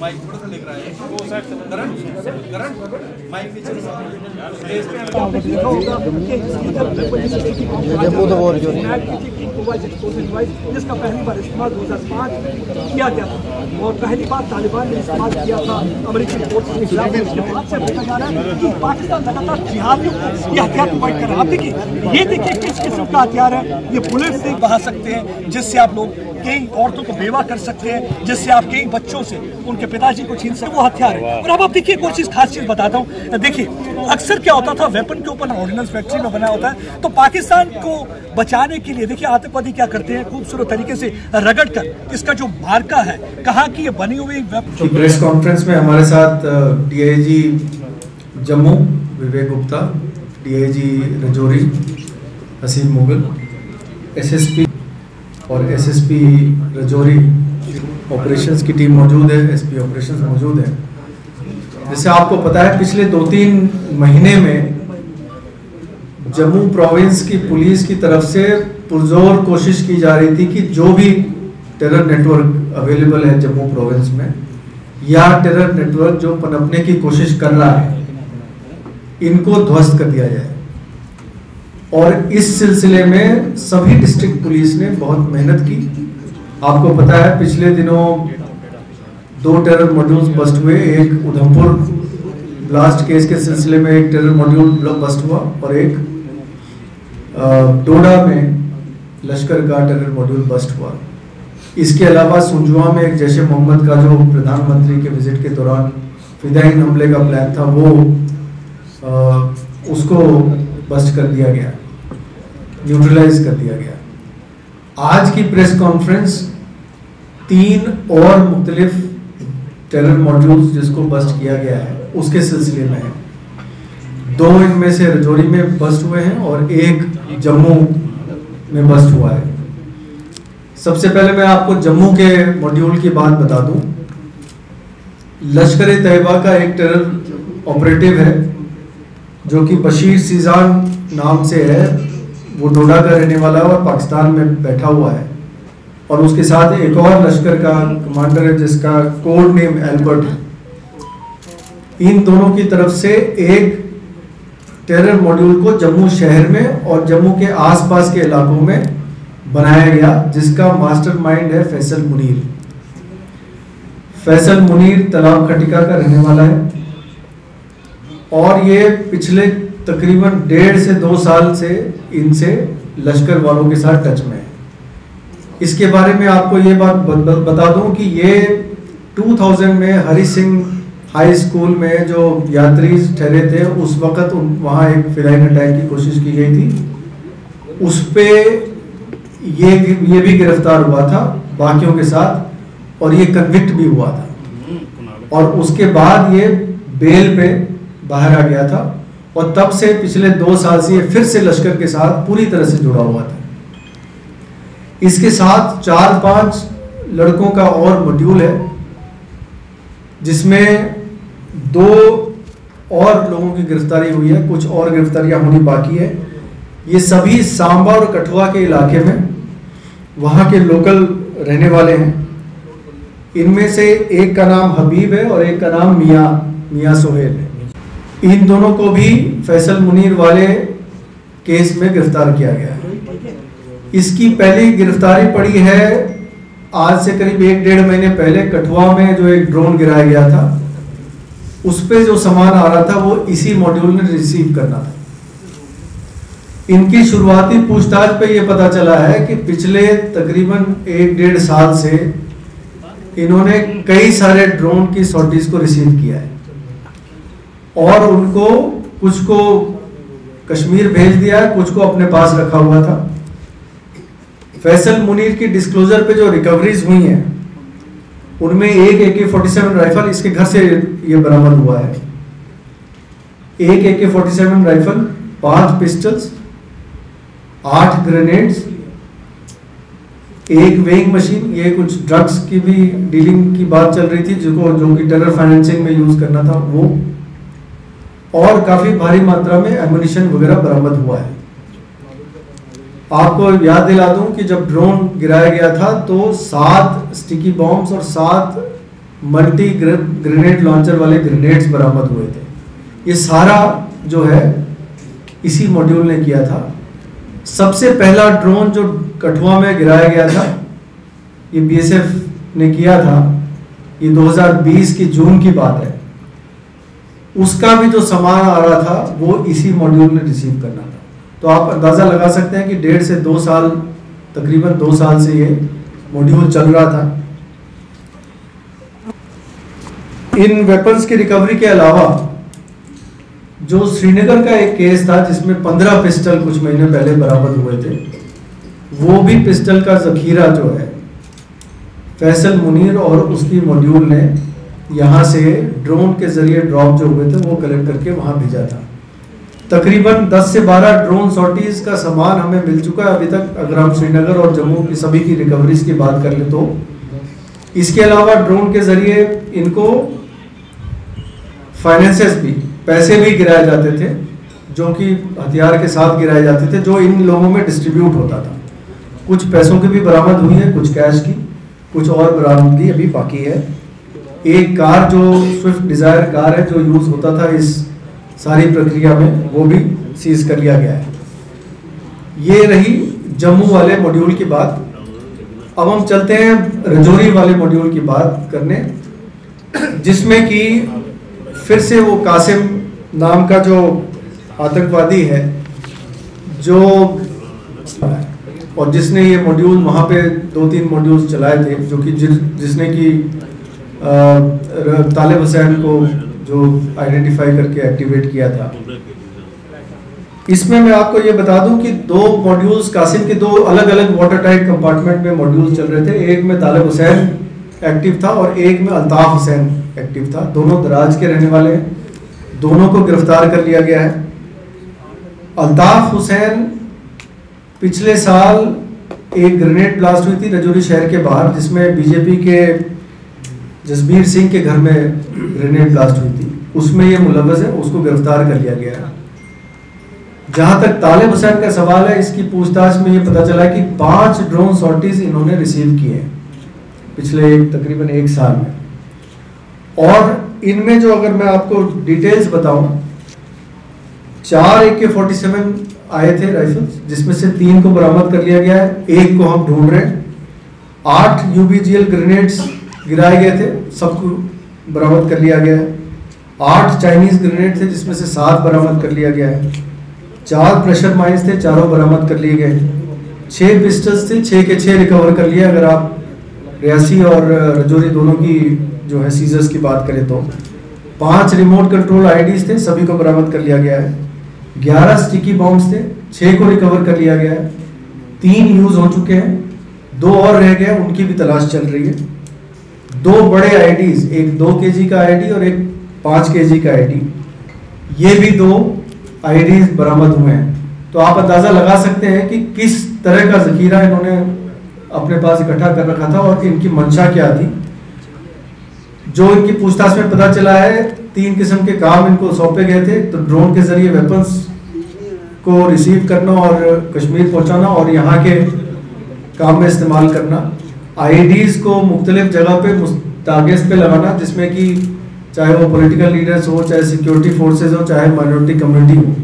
Mic थोड़ा सा लेकर आए वो साइड से करण माइक नीचे जिसका पहली बार इस्तेमाल 2005 किया गया था और पहली बार तालिबान ने इस्तेमाल किया था अमेरिकी फोर्सेस के खिलाफ। उसके बाद से देखा जा रहा है कि पाकिस्तान लगातार जिहादियों को ये हथियार प्रोवाइड कर रहा है। आप देखिए, ये देखिए किस किस्म का हथियार है। ये बुलेट से बहा सकते हैं, जिससे आप लोग कई औरतों को बेवा कर सकते हैं, जिससे आप कई बच्चों से उनके पिताजी को छीन सकते, वो हथियार है। और अब आप देखिए कोई चीज खास चीज बताता हूँ। देखिए अक्सर क्या होता था, वेपन के ऊपर ऑर्डिनेंस फैक्ट्री में बना होता है, तो पाकिस्तान को बचाने के लिए देखिए आतंकवादी क्या करते हैं, खूबसूरत तरीके से रगड़ कर इसका जो मार्का है, कहाँ की ये बनी हुई प्रेस कॉन्फ्रेंस में हमारे साथ डीआईजी जम्मू विवेक गुप्ता, डीआईजी रजौरी हसीब मुगल, एसएसपी और एसएसपी रजौरी ऑपरेशंस की टीम मौजूद है, एसपी ऑपरेशंस मौजूद है। जैसे आपको पता है पिछले 2-3 महीने में जम्मू प्रोविंस की पुलिस की तरफ से पुरजोर कोशिश की जा रही थी कि जो भी टेरर नेटवर्क अवेलेबल है जम्मू प्रोविंस में या टेरर नेटवर्क जो पनपने की कोशिश कर रहा है, इनको ध्वस्त कर दिया जाए। और इस सिलसिले में सभी डिस्ट्रिक्ट पुलिस ने बहुत मेहनत की। आपको पता है पिछले दिनों 2 टेरर मॉड्यूल्स बस्ट हुए, एक उधमपुर ब्लास्ट केस के सिलसिले में एक टेरर मॉड्यूल बस्ट हुआ और एक डोडा में लश्कर का टेरर मॉड्यूल बस्ट हुआ। इसके अलावा सुंजुआ में एक जैश ए मोहम्मद का जो प्रधानमंत्री के विजिट के दौरान फिदायीन हमले का प्लान था, वो उसको बस्ट कर दिया गया, न्यूट्रलाइज कर दिया गया। आज की प्रेस कॉन्फ्रेंस 3 और मुख्तलिफ टेरर मॉड्यूल्स जिसको बस्ट किया गया है उसके सिलसिले में है। 2 इनमें से रजौरी में बस्ट हुए हैं और एक जम्मू में बस्ट हुआ है। सबसे पहले मैं आपको जम्मू के मॉड्यूल की बात बता दूं। लश्कर ए तैयबा का एक टेरर ऑपरेटिव है जो कि बशीर सीजान नाम से है, वो डोडा का रहने वाला है और पाकिस्तान में बैठा हुआ है। और उसके साथ एक और लश्कर का कमांडर है जिसका कोड नेम एल्बर्ट है। इन दोनों की तरफ से एक टेरर मॉड्यूल को जम्मू शहर में और जम्मू के आसपास के इलाकों में बनाया गया, जिसका मास्टरमाइंड है फैसल मुनीर। फैसल मुनीर तलाब खटिका का रहने वाला है और ये पिछले तकरीबन 1.5 से 2 साल से इनसे लश्कर वालों के साथ टच में है। इसके बारे में आपको ये बात बता दूं कि ये 2000 में हरी सिंह हाई स्कूल में जो यात्री ठहरे थे उस वक़्त वहाँ एक फिदायीन अटैक की कोशिश की गई थी, उस पे ये भी गिरफ्तार हुआ था बाकियों के साथ और ये कन्विक्ट भी हुआ था और उसके बाद ये बेल पे बाहर आ गया था और तब से पिछले 2 साल से ये फिर से लश्कर के साथ पूरी तरह से जुड़ा हुआ था। इसके साथ 4-5 लड़कों का और मॉड्यूल है जिसमें 2 और लोगों की गिरफ्तारी हुई है, कुछ और गिरफ्तारियां होनी बाकी है। ये सभी सांबा और कठुआ के इलाके में वहाँ के लोकल रहने वाले हैं। इनमें से एक का नाम हबीब है और एक का नाम मियां सोहेल है। इन दोनों को भी फैसल मुनीर वाले केस में गिरफ्तार किया गया है। इसकी पहली गिरफ्तारी पड़ी है आज से करीब 1-1.5 महीने पहले कठुआ में, जो एक ड्रोन गिराया गया था, उस पे जो सामान आ रहा था वो इसी मॉड्यूल ने रिसीव करना था। इनकी शुरुआती पूछताछ पे ये पता चला है कि पिछले तकरीबन 1-1.5 साल से इन्होंने कई सारे ड्रोन की सॉर्टीज को रिसीव किया है और उनको कुछ को कश्मीर भेज दिया है, कुछ को अपने पास रखा हुआ था। फैसल मुनीर की डिस्क्लोजर पे जो रिकवरीज हुई हैं उनमें एक AK-47 राइफल इसके घर से ये बरामद हुआ है, एक AK-47 राइफल, 5 पिस्टल्स, 8 ग्रेनेड्स, एक वेइंग मशीन, ये कुछ ड्रग्स की भी डीलिंग की बात चल रही थी जो कि टेरर फाइनेंसिंग में यूज करना था वो, और काफी भारी मात्रा में एमुनिशन वगैरह बरामद हुआ है। आपको याद दिला दूं कि जब ड्रोन गिराया गया था तो 7 स्टिकी बॉम्ब्स और 7 मल्टी ग्रेनेड लॉन्चर वाले ग्रेनेड्स बरामद हुए थे। ये सारा जो है इसी मॉड्यूल ने किया था। सबसे पहला ड्रोन जो कठुआ में गिराया गया था ये बीएसएफ ने किया था, ये 2020 की जून की बात है। उसका भी जो सामान आ रहा था वो इसी मॉड्यूल ने रिसीव करना था। तो आप अंदाज़ा लगा सकते हैं कि 1.5 से 2 साल, तकरीबन 2 साल से ये मॉड्यूल चल रहा था। इन वेपन्स की रिकवरी के अलावा जो श्रीनगर का एक केस था जिसमें 15 पिस्टल कुछ महीने पहले बरामद हुए थे, वो भी पिस्टल का जखीरा जो है फैसल मुनीर और उसकी मॉड्यूल ने यहाँ से ड्रोन के जरिए ड्रॉप जो हुए थे वो कलेक्ट करके वहाँ भेजा था। तकरीबन 10 से 12 ड्रोन सॉर्टीज का सामान हमें मिल चुका है अभी तक, अगर हम श्रीनगर और जम्मू की सभी की रिकवरीज की बात कर ले तो। इसके अलावा ड्रोन के जरिए इनको फाइनेंसेस भी, पैसे भी गिराए जाते थे जो कि हथियार के साथ गिराए जाते थे, जो इन लोगों में डिस्ट्रीब्यूट होता था। कुछ पैसों की भी बरामद हुई है, कुछ कैश की, कुछ और बरामदगी अभी बाकी है। एक कार जो स्विफ्ट डिज़ायर कार है जो यूज़ होता था इस सारी प्रक्रिया में, वो भी सीज कर लिया गया है। ये रही जम्मू वाले मॉड्यूल की बात। अब हम चलते हैं रजौरी वाले मॉड्यूल की बात करने, जिसमें कि फिर से वो कासिम नाम का जो आतंकवादी है जो और जिसने ये मॉड्यूल वहाँ पे 2-3 मॉड्यूल्स चलाए थे, जो कि जिसने कि तालिब हुसैन को जो आइडेंटिफाई करके एक्टिवेट किया था। इसमें मैं आपको ये बता दूं कि 2 मॉड्यूल्स कासिम के 2 अलग अलग वाटर टाइट कंपार्टमेंट में मॉड्यूल चल रहे थे। एक में तालिब हुसैन एक्टिव था और एक में अल्ताफ हुसैन एक्टिव था। दोनों दराज के रहने वाले हैं, दोनों को गिरफ्तार कर लिया गया है। अल्ताफ हुसैन पिछले साल एक ग्रेनेड ब्लास्ट हुई थी रजौरी शहर के बाहर, जिसमें बीजेपी के जसबीर सिंह के घर में ग्रेनेड ब्लास्ट हुई थी, उसमें ये मुलव्वस है, उसको गिरफ्तार कर लिया गया है। जहां तक तालिब हुसैन का सवाल है, इसकी पूछताछ में ये पता चला कि 5 ड्रोन सॉर्टीज इन्होंने रिसीव किए हैं पिछले तकरीबन 1 साल में। और इनमें जो अगर मैं आपको डिटेल्स बताऊं, 4 AK-47 आए थे राइफल्स, जिसमें से 3 को बरामद कर लिया गया है, 1 को हम ढूंढ रहे हैं। 8 UBGL ग्रेनेड्स गिराए गए थे, सबको बरामद कर लिया गया है। 8 चाइनीज ग्रेनेड थे, जिसमें से 7 बरामद कर लिया गया है। 4 प्रेशर माइंस थे, चारों बरामद कर लिए गए। 6 पिस्टल्स थे, 6 के 6 रिकवर कर लिया। अगर आप रियासी और रजौरी दोनों की जो है सीजर्स की बात करें तो 5 रिमोट कंट्रोल IEDs थे, सभी को बरामद कर लिया गया है। 11 स्टिकी बॉम्ब्स थे, 6 को रिकवर कर लिया गया है। 3 यूज हो चुके हैं, 2 और रह गए, उनकी भी तलाश चल रही है। 2 बड़े IEDs, एक 2 kg का IED और एक 5 kg का IED, ये भी 2 IEDs बरामद हुए हैं। तो आप अंदाजा लगा सकते हैं कि किस तरह का जखीरा इन्होंने अपने पास इकट्ठा कर रखा था और इनकी मंशा क्या थी। जो इनकी पूछताछ में पता चला है, 3 किस्म के काम इनको सौंपे गए थे। तो ड्रोन के जरिए वेपन्स को रिसीव करना और कश्मीर पहुंचाना और यहाँ के काम में इस्तेमाल करना। IEDs को मुख्तलिफ जगह पे टारगेट्स पे लगाना, जिसमें कि चाहे वो पॉलिटिकल लीडर्स हो, चाहे सिक्योरिटी फोर्सेस हो, चाहे माइनॉरिटी कम्युनिटी हो,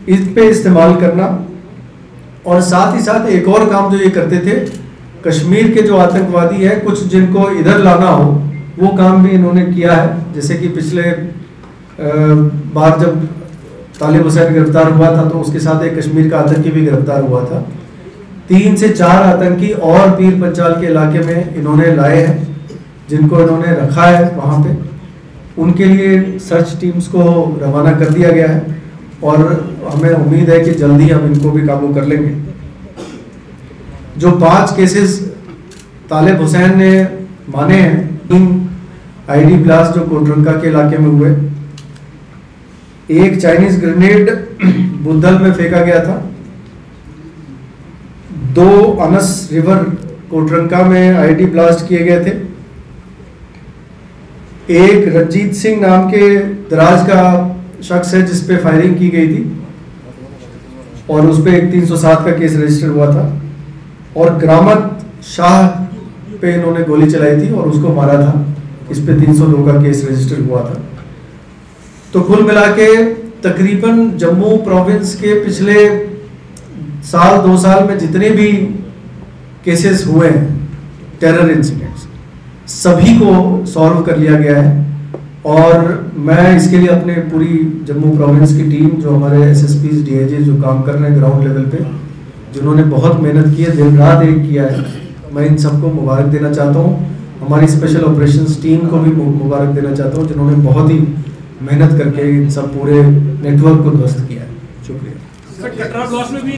इस पे इस्तेमाल करना। और साथ ही साथ एक और काम जो ये करते थे, कश्मीर के जो आतंकवादी है, कुछ जिनको इधर लाना हो, वो काम भी इन्होंने किया है। जैसे कि पिछले बार जब तालिब हुसैन गिरफ्तार हुआ था तो उसके साथ एक कश्मीर का आतंकी भी गिरफ्तार हुआ था। 3 से 4 आतंकी और पीर पंचाल के इलाके में इन्होंने लाए हैं, जिनको इन्होंने रखा है वहाँ पे। उनके लिए सर्च टीम्स को रवाना कर दिया गया है और हमें उम्मीद है कि जल्दी हम इनको भी काबू कर लेंगे। जो 5 केसेस तालिब हुसैन ने माने हैं, 3 IED ब्लास्ट जो कोटरंका के इलाके में हुए, एक चाइनीज ग्रेनेड बुद्धल में फेंका गया था, 2 अनस रिवर कोटरंका में IED ब्लास्ट किए गए थे, एक रंजीत सिंह नाम के दराज का शख्स है जिस पे फायरिंग की गई थी, और उस पर एक 307 का केस रजिस्टर हुआ था, और ग्रामत शाह पे इन्होंने गोली चलाई थी और उसको मारा था। इस पे 302 का केस रजिस्टर हुआ था। तो कुल मिला के तकरीबन जम्मू प्रोविंस के पिछले साल 2 साल में जितने भी केसेस हुए हैं टेरर इंसिडेंट्स, सभी को सॉल्व कर लिया गया है। और मैं इसके लिए अपने पूरी जम्मू प्रोविंस की टीम, जो हमारे एसएसपीज डीआईजी जो काम कर रहे हैं ग्राउंड लेवल पे, जिन्होंने बहुत मेहनत की है, दिन रात एक किया है, मैं इन सबको मुबारक देना चाहता हूँ। हमारी स्पेशल ऑपरेशंस टीम को भी मुबारक देना चाहता हूँ, जिन्होंने बहुत ही मेहनत करके इन सब पूरे नेटवर्क को ध्वस्त किया है। शुक्रिया। सर, कटरा ब्लॉक में भी